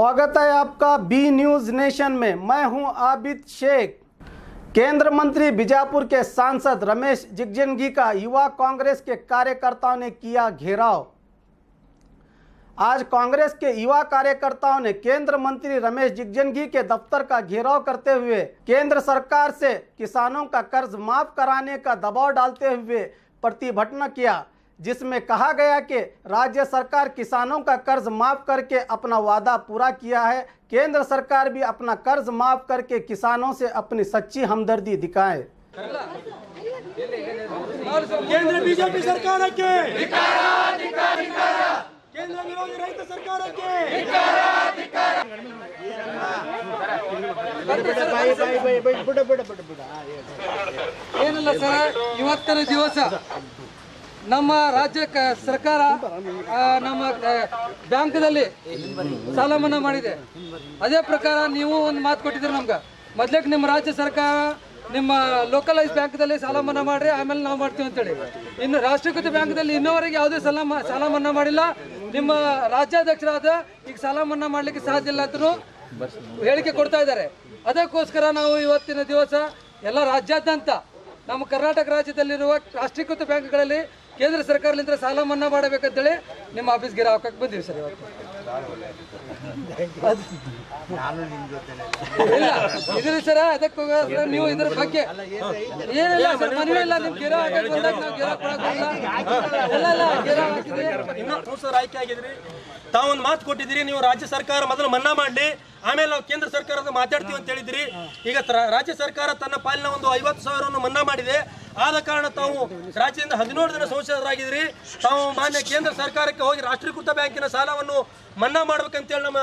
स्वागत है आपका बी न्यूज नेशन में। मैं हूं आबिद शेख। केंद्र मंत्री बीजापुर के सांसद रमेश जिगजिंगी का युवा कांग्रेस के कार्यकर्ताओं ने किया घेराव। आज कांग्रेस के युवा कार्यकर्ताओं ने केंद्र मंत्री रमेश जिगजिंगी के दफ्तर का घेराव करते हुए केंद्र सरकार से किसानों का कर्ज माफ कराने का दबाव डालते हुए प्रतिभटना किया, जिसमें कहा गया कि राज्य सरकार किसानों का कर्ज माफ करके अपना वादा पूरा किया है। केंद्र सरकार भी अपना कर्ज माफ करके किसानों से अपनी सच्ची हमदर्दी दिखाए। केंद्र बीजेपी सरकार के केंद्र विरोधी रहित सरकार के ಏನಿಲ್ಲ ಸರ್, ಇವತ್ತಿನ ದಿವಸ ನಮ್ಮ ರಾಜ್ಯ ಸರ್ಕಾರ ನಮ್ಮ ಬ್ಯಾಂಕ್ದಲ್ಲಿ ಸಾಲ ಮನ್ನಾ ಮಾಡಿದೆ. ಅದೇ ಪ್ರಕಾರ ನೀವು ಒಂದು ಮಾತು ಕೊಟ್ಟಿದ್ದೀರಿ ನಮ್ಗೆ, ಮೊದಲಕ್ಕೆ ನಿಮ್ಮ ರಾಜ್ಯ ಸರ್ಕಾರ ನಿಮ್ಮ ಲೋಕಲೈಸ್ ಬ್ಯಾಂಕ್ದಲ್ಲಿ ಸಾಲ ಮನ್ನಾ ಮಾಡ್ರಿ, ಆಮೇಲೆ ನಾವು ಮಾಡ್ತೀವಿ ಅಂತೇಳಿ. ಇನ್ನು ರಾಷ್ಟ್ರೀಕೃತ ಬ್ಯಾಂಕ್ದಲ್ಲಿ ಇನ್ನೂವರೆಗೆ ಯಾವುದೇ ಸಾಲ ಮನ್ನಾ ಮಾಡಿಲ್ಲ. ನಿಮ್ಮ ರಾಜ್ಯಾಧ್ಯಕ್ಷರಾದ ಈಗ ಸಾಲ ಮನ್ನಾ ಮಾಡಲಿಕ್ಕೆ ಸಾಧ್ಯ ಇಲ್ಲ ಅಂತ ಹೇಳಿಕೆ ಕೊಡ್ತಾ ಇದ್ದಾರೆ. ಅದಕ್ಕೋಸ್ಕರ ನಾವು ಇವತ್ತಿನ ದಿವಸ ಎಲ್ಲ ರಾಜ್ಯಾದ್ಯಂತ ನಮ್ಮ ಕರ್ನಾಟಕ ರಾಜ್ಯದಲ್ಲಿರುವ ರಾಷ್ಟ್ರೀಕೃತ ಬ್ಯಾಂಕ್ಗಳಲ್ಲಿ ಕೇಂದ್ರ ಸರ್ಕಾರದಿಂದ ಸಾಲ ಮನ್ನಾ ಮಾಡಬೇಕಂತೇಳಿ ನಿಮ್ಮ ಆಫೀಸ್ಗೆ ಹಾಕಕ್ಕೆ ಬಂದೀವಿ ಸರ್. ಇವತ್ತು ಇಲ್ಲ ಇದ್ರಿ ಸರ, ಅದಕ್ಕೋಸ್ಕರ ನೀವು ಇದ್ರ ಬಗ್ಗೆ ಏನಿಲ್ಲ ಸರ್, ಮನವಿ ಇಲ್ಲ. ನಿಮ್ ಗೆರ ಹಾಕಕ್ಕೆ ಬಂದಾಗ ನಾವು ಗೆರ ಇನ್ನೂ ಸಂಸದರ ಆಯ್ಕೆ ಆಗಿದ್ರಿ, ತಾವೊಂದು ಮಾತು ಕೊಟ್ಟಿದ್ದೀರಿ, ನೀವು ರಾಜ್ಯ ಸರ್ಕಾರ ಮೊದಲು ಮನ್ನಾ ಮಾಡಲಿ, ಆಮೇಲೆ ನಾವು ಕೇಂದ್ರ ಸರ್ಕಾರದ ಮಾತಾಡ್ತೀವಿ ಅಂತ ಹೇಳಿದ್ರಿ. ಈಗ ರಾಜ್ಯ ಸರ್ಕಾರ ತನ್ನ ಪಾಲಿನ ಒಂದು 50,000 ಮನ್ನಾ ಮಾಡಿದೆ. ಆದ ಕಾರಣ ತಾವು ರಾಜ್ಯದಿಂದ 17 ದಿನ ಸಂಸದರಾಗಿದ್ರಿ. ತಾವು ಮಾನ್ಯ ಕೇಂದ್ರ ಸರ್ಕಾರಕ್ಕೆ ಹೋಗಿ ರಾಷ್ಟ್ರೀಕೃತ ಬ್ಯಾಂಕಿನ ಸಾಲವನ್ನು ಮನ್ನಾ ಮಾಡ್ಬೇಕಂತೇಳಿ ನಮ್ಮ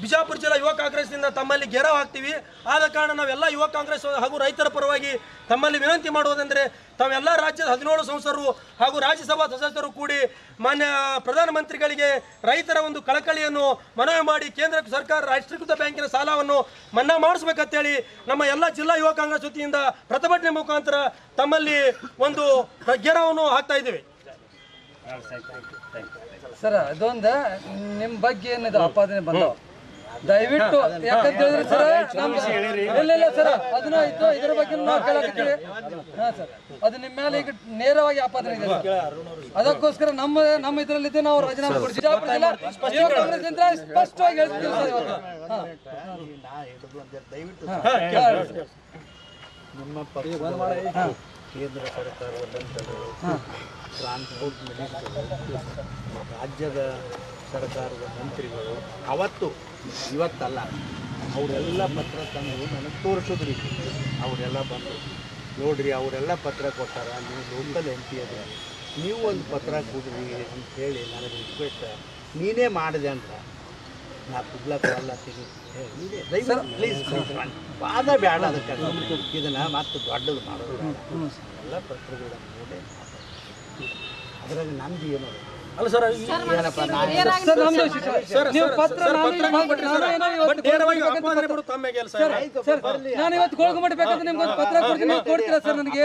ಬಿಜಾಪುರ ಜಿಲ್ಲಾ ಯುವ ಕಾಂಗ್ರೆಸ್ನಿಂದ ತಮ್ಮಲ್ಲಿ ಗೆರವು ಹಾಕ್ತೀವಿ. ಆದ ಕಾರಣ ನಾವೆಲ್ಲ ಯುವ ಕಾಂಗ್ರೆಸ್ ಹಾಗೂ ರೈತರ ಪರವಾಗಿ ತಮ್ಮಲ್ಲಿ ವಿನಂತಿ ಮಾಡುವುದೆಂದರೆ, ತಾವೆಲ್ಲ ರಾಜ್ಯದ 17 ಸಂಸದರು ಹಾಗೂ ರಾಜ್ಯಸಭಾ ಸದಸ್ಯರು ಕೂಡಿ ಮಾನ್ಯ ಪ್ರಧಾನಮಂತ್ರಿಗಳಿಗೆ ರೈತರ ಒಂದು ಕಳಕಳಿಯನ್ನು ಮನವಿ ಮಾಡಿ ಕೇಂದ್ರ ಸರ್ಕಾರ ರಾಷ್ಟ್ರೀಕೃತ ಬ್ಯಾಂಕಿನ ಸಾಲವನ್ನು ಮನ್ನಾ ಮಾಡಿಸ್ಬೇಕಂತೇಳಿ ನಮ್ಮ ಎಲ್ಲ ಜಿಲ್ಲಾ ಯುವ ಕಾಂಗ್ರೆಸ್ ವತಿಯಿಂದ ಪ್ರತಿಭಟನೆ ಮುಖಾಂತರ ತಮ್ಮಲ್ಲಿ ಒಂದು ಗೆರವನ್ನು ಹಾಕ್ತಾ ಇದ್ದೀವಿ ಸರ್. ಅದೊಂದು ನಿಮ್ಮ ಬಗ್ಗೆ ಏನಿದೆ ಆಪಾದನೆ ಬಂದವು, ದಯವಿಟ್ಟು ಯಾಕಂತ ಹೇಳಿದ್ರೆ ಸರ್, ಇಲ್ಲ ಸರ್ ಅದನ್ನ ಇತ್ತು, ಇದರ ಬಗ್ಗೆ ನಾವು ಕೇಳಕತ್ತೀವಿ. ಹಾ ಸರ್, ಅದು ನಿಮ್ಮ ಮೇಲೆ ಈಗ ನೇರವಾಗಿ ಆಪಾದನೆ ಇದೆ ಸರ್. ಅದಕ್ಕೋಸ್ಕರ ನಮ್ಮ ಇದರಲ್ಲಿದ್ದು ನಾವು ರಾಜೀನಾಮೆ ಕೊಡ್ತೀವಿ. ಕಾಂಗ್ರೆಸ್ನಿಂದ ಸ್ಪಷ್ಟವಾಗಿ ಹೇಳ್ತೀವಿ ಸರ್ ಇವತ್ತು. ನಿಮ್ಮ ಪಕ್ಷದ ಕೇಂದ್ರ ಸರ್ಕಾರದ ಟ್ರಾನ್ಸ್ಪೋರ್ಟ್ ಮಿನಿಸ್ಟರ್, ರಾಜ್ಯದ ಸರ್ಕಾರದ ಮಂತ್ರಿಗಳು ಅವತ್ತು ಇವತ್ತಲ್ಲ ಅವರೆಲ್ಲ ಪತ್ರ ತಂದು ನನಗೆ ತೋರಿಸಿದ್ರಿ. ಅವರೆಲ್ಲ ಬಂದು ನೋಡ್ರಿ, ಅವರೆಲ್ಲ ಪತ್ರ ಕೊಟ್ಟಾರ, ನೀವು ಲೋಕಲ್ MP ಅದ, ನೀವು ಒಂದು ಪತ್ರ ಕೊಡ್ರಿ ಅಂಥೇಳಿ ನನಗೆ ರಿಕ್ವೆಸ್ಟ್ ನೀನೇ ಮಾಡಿದೆ ಅಂತ ನಾ ಕುಡ್ಲಕ್ಕಲ್ಲ ತೆಗಿ ಪ್ಲೀಸ್ ವಾದ ಬೇಡ. ಅದಕ್ಕೆ ಇದನ್ನು ಮತ್ತೆ ದೊಡ್ಡದು ಮಾಡೋದು ಎಲ್ಲ ಪತ್ರಗಳನ್ನು ನೋಡಿ ಅದ್ರಾಗ ನಂದು ಏನೋ ಅಲ್ಲ ಸರ್. ಏನಪ್ಪ ನಾನು ಇವತ್ತು ಗೋಳ್ಕೊಂಬಿಟ್ಟು ಬೇಕಂದ್ರೆ ನಿಮ್ಗೆ ಒಂದು ಪತ್ರ ಕೊಡ್ತೀನಿ, ನೀವು ಕೊಡ್ತೀರಾ ಸರ್ ನನಗೆ?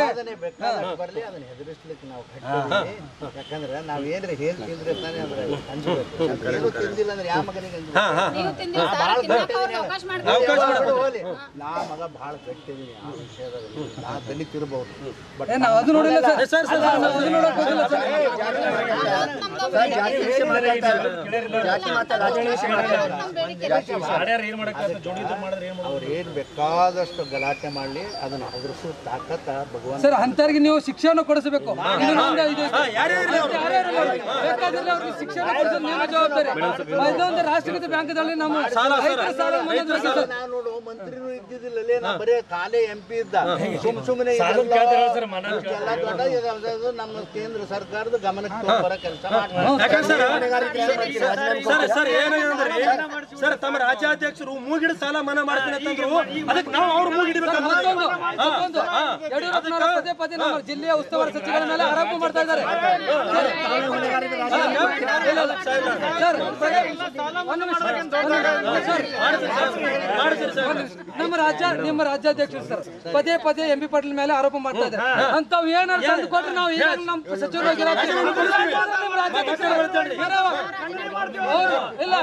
ಬರಲಿ, ಅದನ್ನ ಹೆದರಿಸ್ಲಿಕ್ಕೆ ನಾವು ಕಟ್ಟಿದ್ದೀವಿ. ಯಾಕಂದ್ರೆ ನಾವು ಏನ್ರ ಹೇಳ್ತಿದ್ರೆ ತಾನೇ ಅಂದ್ರೆ ಅಂಜಬೇಕು. ತಿಂದಿಲ್ಲ ಅಂದ್ರೆ ಯಾವ ಮಗನಿಗೆ ನಾ ಮಗ ಭಾಳ ಗಟ್ಟಿದೀನಿ ಆ ವಿಷಯದಲ್ಲಿ. ನಾ ದಲಿತಿರ್ಬಹುದು, ಬಟ್ ಅದು ನೋಡಿಲ್ಲ ಸರ್. ಅದು ನೋಡಕ್ ಹೋಗಿಲ್ಲ ಸರ್. ಅವ್ರು ಏನ್ ಬೇಕಾದಷ್ಟು ಗಲಾಟೆ ಮಾಡ್ಲಿ, ಅದನ್ನ ಎದುರಿಸೋ ತಾಕತ್ತ ಭಗವಂತ ಸರ್. ಅಂತವ್ರಿಗೆ ನೀವು ಶಿಕ್ಷಣ ಕೊಡಿಸಬೇಕು. ಬೇಕಾದ್ರೆ ಅವ್ರಿಗೆ ಶಿಕ್ಷಣ ಕೊಡಿಸೋದು ನಿಮ್ಮ ಜವಾಬ್ದಾರಿ. ಇದೊಂದು ರಾಷ್ಟ್ರೀಕೃತ ಬ್ಯಾಂಕ್ದಲ್ಲಿ ನಮ್ಮ ನೋಡು, ಮಂತ್ರಿನೂ ಇದ್ದಿದ್ದಿಲ್ಲೇ, ನಾ ಬರೀ ಕಾಲೇ MP ಇದ್ದ. ಸುಮ್ಮನೆ ನಮ್ಮ ಕೇಂದ್ರ ಸರ್ಕಾರದ ಗಮನಕ್ಕೆ ತಗೊಂಡ್ಬರೋ ಕೆಲಸ ಸರ್. ತಮ್ಮ ರಾಜ್ಯಾಧ್ಯಕ್ಷರು ಮೂಗಿಡ ಸಾಲ ಮನ್ನಾ ಮಾಡ್ತೀನಿ ಅಂತಂದ್ರು, ಅದಕ್ಕೆ ನಾವು ಅವ್ರು ಮೂಗಿಡಬೇಕು. ಪದೇ ಪದೇ ನಮ್ಮ ಜಿಲ್ಲೆಯ ಉಸ್ತುವಾರಿ ಸಚಿವರ ಮೇಲೆ ಆರೋಪ ಮಾಡ್ತಾ ಇದ್ದಾರೆ. ನಿಮ್ಮ ರಾಜ್ಯಾಧ್ಯಕ್ಷರು ಸರ್ ಪದೇ ಪದೇ ಎಂಬಿ ಪಾಟೀಲ್ ಮೇಲೆ ಆರೋಪ ಮಾಡ್ತಾ ಇದ್ದಾರೆ. ಅಂತಾವ್ ಏನಾರು ತಂದು ಕೊಟ್ರೆ ನಾವು ಏನಾದ್ರು ನಮ್ಮ ಸಚಿವರು ಇಲ್ಲ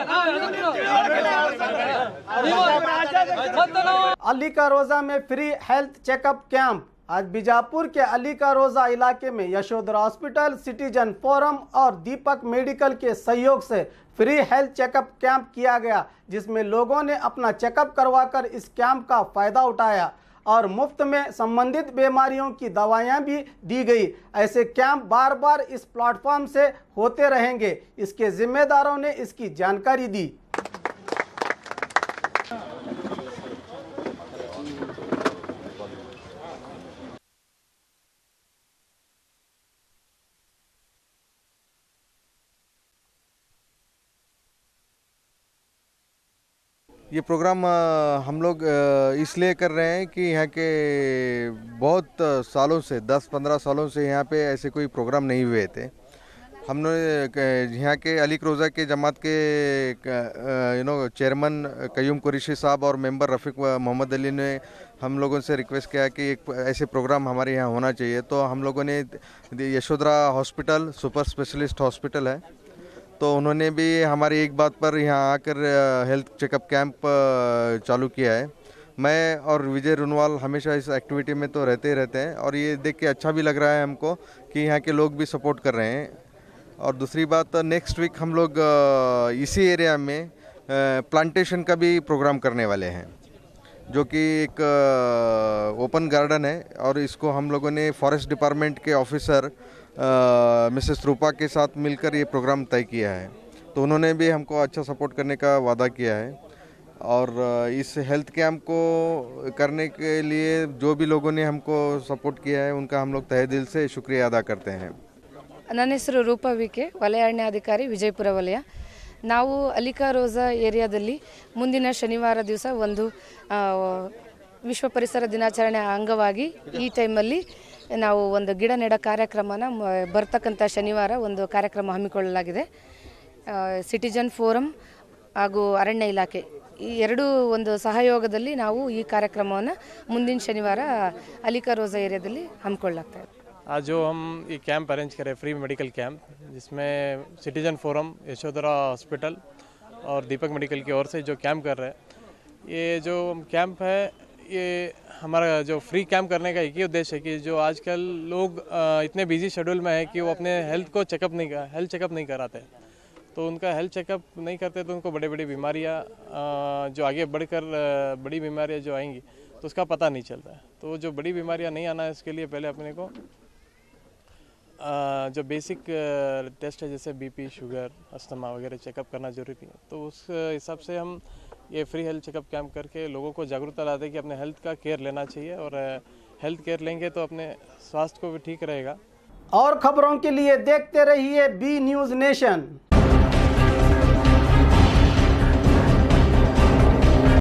अली का रोजा में फ्री हेल्थ चेकअप कैंप। आज बीजापुर के अली का रोजा इलाके में यशोधरा हॉस्पिटल, सिटीजन फोरम और दीपक मेडिकल के सहयोग से फ्री हेल्थ चेकअप कैंप किया गया, जिसमें लोगों ने अपना चेकअप करवाकर इस कैंप का फायदा उठाया और मुफ्त में संबंधित बीमारियों की दवाइयां भी दी गई। ऐसे कैंप बार बार इस प्लेटफॉर्म से होते रहेंगे, इसके जिम्मेदारों ने इसकी जानकारी दी। ये प्रोग्राम हम लोग इसलिए कर रहे हैं कि यहाँ के बहुत सालों से 10-15 सालों से यहाँ पे ऐसे कोई प्रोग्राम नहीं हुए थे। हमने यहाँ के अली रोज़ा के जमात के चेयरमैन कयूम कुरैशी साहब और मेंबर रफ़ीक मोहम्मद अली ने हम लोगों से रिक्वेस्ट किया कि एक ऐसे प्रोग्राम हमारे यहाँ होना चाहिए। तो हम लोगों ने Yashodhara hospital super specialist hospital है, तो उन्होंने भी हमारी एक बात पर यहाँ आकर हेल्थ चेकअप कैंप चालू किया है। मैं और विजय रुनवाल हमेशा इस एक्टिविटी में तो रहते ही रहते हैं और ये देख के अच्छा भी लग रहा है हमको कि यहाँ के लोग भी सपोर्ट कर रहे हैं। और दूसरी बात, नेक्स्ट वीक हम लोग इसी एरिया में प्लांटेशन का भी प्रोग्राम करने वाले हैं, जो कि एक ओपन गार्डन है और इसको हम लोगों ने फॉरेस्ट डिपार्टमेंट के ऑफिसर मिसेस रूपा के साथ मिलकर ये प्रोग्राम तय किया है। तो उन्होंने भी हमको अच्छा सपोर्ट करने का वादा किया है और इस हेल्थ कैंप को करने के लिए जो भी लोगों ने हमको सपोर्ट किया है उनका हम लोग तहे दिल से शुक्रिया अदा करते हैं। ನನ್ನ ಹೆಸರು ರೂಪಾ ವಿಕೆ, ವಲಯ ಅರಣ್ಯಾಧಿಕಾರಿ ವಿಜಯಪುರ ವಲಯ. ನಾವು ಅಲಿಕಾ ರೋಜಾ ಏರಿಯಾದಲ್ಲಿ ಮುಂದಿನ ಶನಿವಾರ ದಿವಸ ಒಂದು ವಿಶ್ವ ಪರಿಸರ ದಿನಾಚರಣೆ ಅಂಗವಾಗಿ ಈ ಟೈಮಲ್ಲಿ ನಾವು ಒಂದು ಗಿಡ ನೆಡ ಕಾರ್ಯಕ್ರಮನ ಬರ್ತಕ್ಕಂಥ ಶನಿವಾರ ಒಂದು ಕಾರ್ಯಕ್ರಮ ಹಮ್ಮಿಕೊಳ್ಳಲಾಗಿದೆ. ಸಿಟಿಜನ್ ಫೋರಮ್ ಹಾಗೂ ಅರಣ್ಯ ಇಲಾಖೆ ಈ ಎರಡೂ ಒಂದು ಸಹಯೋಗದಲ್ಲಿ ನಾವು ಈ ಕಾರ್ಯಕ್ರಮವನ್ನು ಮುಂದಿನ ಶನಿವಾರ ಅಲಿಕಾ ರೋಜಾ ಏರಿಯಾದಲ್ಲಿ ಹಮ್ಮಿಕೊಳ್ಳಲಾಗ್ತಾ ಇದೆ. आज जो हम ये कैंप अरेंज करें फ्री मेडिकल कैंप, जिसमें सिटीजन फोरम, यशोधरा हॉस्पिटल और दीपक मेडिकल की ओर से जो कैंप कर रहे हैं, ये जो कैंप है ये हमारा जो फ्री कैंप करने का एक ही उद्देश्य है कि जो आजकल लोग इतने बिजी शेड्यूल में है कि वो अपने हेल्थ चेकअप नहीं कराते, तो उनका हेल्थ चेकअप नहीं करते तो उनको बड़ी बड़ी बीमारियाँ जो आगे बढ़कर बड़ी बीमारियाँ जो आएंगी तो उसका पता नहीं चलता है। तो जो बड़ी बीमारियाँ नहीं आना है इसके लिए पहले अपने को जो बेसिक टेस्ट है जैसे बीपी, शुगर, अस्थमा वगैरह चेकअप करना जरूरी है। तो उस हिसाब से हम ये फ्री हेल्थ चेकअप कैंप करके लोगों को जागरूकता लाते हैं कि अपने हेल्थ का केयर लेना चाहिए और हेल्थ केयर लेंगे तो अपने स्वास्थ्य को भी ठीक रहेगा। और खबरों के लिए देखते रहिए बी न्यूज़ नेशन।